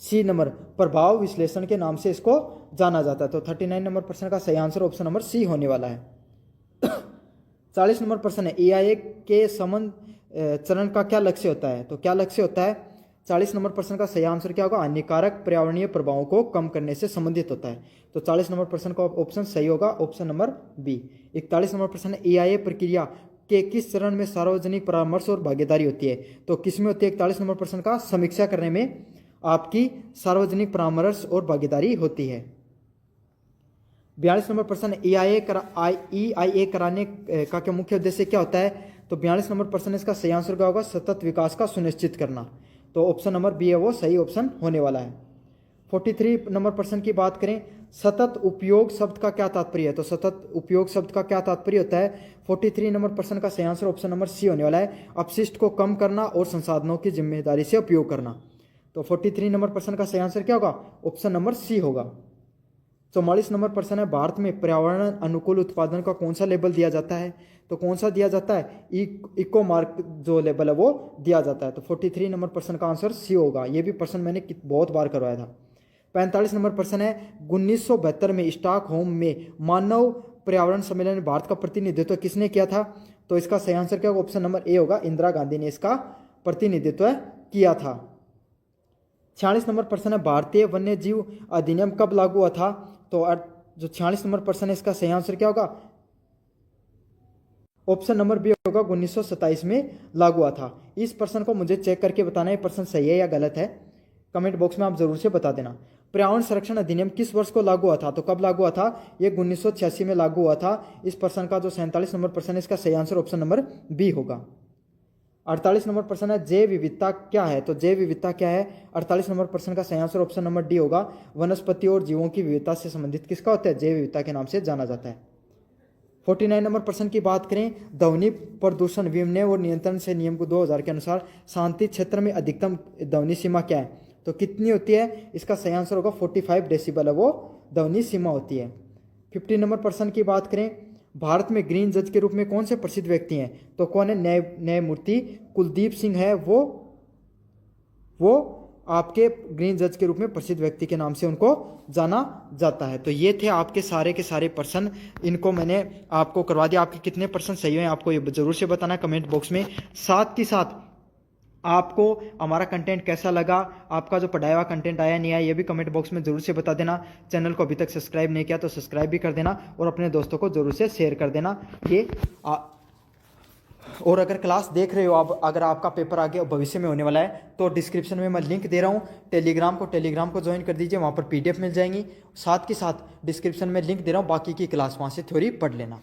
सी नंबर, प्रभाव विश्लेषण के नाम से इसको जाना जाता है। तो 39 नंबर प्रश्न का सही आंसर ऑप्शन नंबर सी होने वाला है। 40 नंबर प्रश्न है EIA के समन चरण का क्या लक्ष्य होता है? तो क्या लक्ष्य होता है? 40 नंबर प्रश्न का सही आंसर क्या होगा? हानिकारक पर्यावरणीय प्रभावों को कम करने से संबंधित होता है। तो 40 नंबर प्रश्न का ऑप्शन सही होगा ऑप्शन नंबर बी। 41 नंबर प्रश्न है EIA प्रक्रिया के किस चरण में सार्वजनिक परामर्श और भागीदारी होती है? तो किस में होती है? 41 नंबर प्रश्न का समीक्षा करने में आपकी सार्वजनिक परामर्श और भागीदारी होती है। 42 नंबर प्रश्न EIA कराने का क्या मुख्य उद्देश्य क्या होता है? तो 42 नंबर प्रश्न इसका सही आंसर क्या होगा? सतत विकास का सुनिश्चित करना। तो ऑप्शन नंबर बी है वो सही ऑप्शन होने वाला है। 43 नंबर प्रश्न की बात करें सतत उपयोग शब्द का क्या तात्पर्य है? तो सतत उपयोग शब्द का क्या तात्पर्य होता है? 43 नंबर प्रश्न का सही आंसर ऑप्शन नंबर सी होने वाला है, अपशिष्ट को कम करना और संसाधनों की जिम्मेदारी से उपयोग करना। तो 43 नंबर प्रश्न का सही आंसर क्या होगा? ऑप्शन नंबर सी होगा। 44 नंबर प्रश्न है भारत में पर्यावरण अनुकूल उत्पादन का कौन सा लेबल दिया जाता है? तो कौन सा दिया जाता है? इको मार्क जो लेबल है वो दिया जाता है। तो 43 नंबर प्रश्न का आंसर सी होगा। ये भी प्रश्न मैंने बहुत बार करवाया था। 45 नंबर प्रश्न है 1972 में स्टॉकहोम में मानव पर्यावरण सम्मेलन में भारत का प्रतिनिधित्व किसने किया था? तो इसका सही आंसर क्या होगा? ऑप्शन नंबर ए होगा, इंदिरा गांधी ने इसका प्रतिनिधित्व किया था। 46 नंबर प्रश्न है भारतीय वन्य जीव अधिनियम कब लागू हुआ था? तो जो 46 नंबर प्रश्न है इसका सही आंसर क्या होगा? ऑप्शन नंबर बी होगा, 1927 में लागू हुआ था। इस प्रश्न को मुझे चेक करके बताना है प्रश्न सही है या गलत है, कमेंट बॉक्स में आप जरूर से बता देना। पर्यावरण संरक्षण अधिनियम किस वर्ष को लागू हुआ था? तो कब लागू हुआ था? ये 1986 में लागू हुआ था। इस प्रश्न का जो 47 नंबर प्रश्न है इसका सही आंसर ऑप्शन नंबर बी होगा। 48 नंबर प्रश्न है जैव विविधता क्या है? तो जैव विविधता क्या है? 48 नंबर प्रश्न का सही आंसर ऑप्शन नंबर डी होगा, वनस्पति और जीवों की विविधता से संबंधित किसका होता है? जैव विविधता के नाम से जाना जाता है। 49 नंबर प्रश्न की बात करें ध्वनि प्रदूषण विनियमन और नियंत्रण से नियम को 2000 के अनुसार शांति क्षेत्र में अधिकतम ध्वनि सीमा क्या है? तो कितनी होती है? इसका सही आंसर होगा 45 डेसिबल है वो ध्वनि सीमा होती है। 50 नंबर प्रश्न की बात करें भारत में ग्रीन जज के रूप में कौन से प्रसिद्ध व्यक्ति हैं? तो कौन है? न्यायमूर्ति कुलदीप सिंह है वो आपके ग्रीन जज के रूप में प्रसिद्ध व्यक्ति के नाम से उनको जाना जाता है। तो ये थे आपके सारे के सारे प्रश्न, इनको मैंने आपको करवा दिया। आपके कितने प्रश्न सही हुए आपको ये जरूर से बताना कमेंट बॉक्स में। साथ ही साथ आपको हमारा कंटेंट कैसा लगा, आपका जो पढ़ाया हुआ कंटेंट आया नहीं आया, ये भी कमेंट बॉक्स में ज़रूर से बता देना। चैनल को अभी तक सब्सक्राइब नहीं किया तो सब्सक्राइब भी कर देना और अपने दोस्तों को ज़रूर से शेयर कर देना। और अगर क्लास देख रहे हो आप, अगर आपका पेपर आगे भविष्य में होने वाला है तो डिस्क्रिप्शन में मैं लिंक दे रहा हूँ टेलीग्राम को ज्वाइन कर दीजिए, वहाँ पर PDF मिल जाएंगी। साथ के साथ डिस्क्रिप्शन में लिंक दे रहा हूँ, बाकी की क्लास वहाँ से थ्योरी पढ़ लेना।